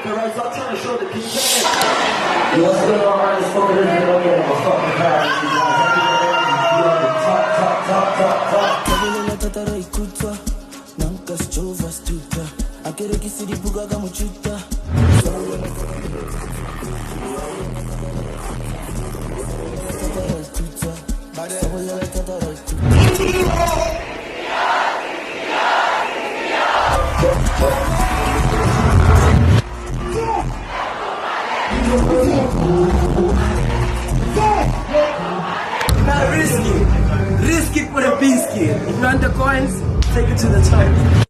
Alright, stop trying to show the king. Yo, what's going on, man? It's fucking Elizabeth again. I'm fucking proud of you Not risky. Risky for the biscuit. If you want the coins, take it to the top.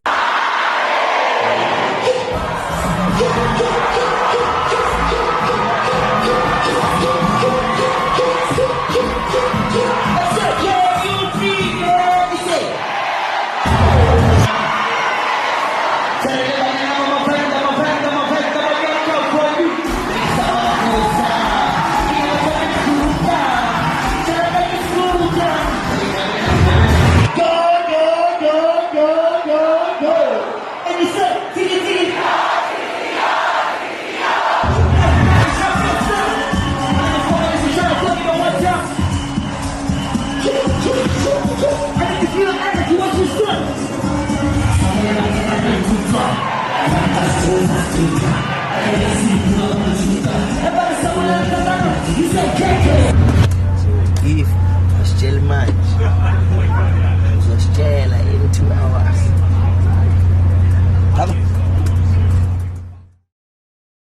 If was still much, was still in 2 hours.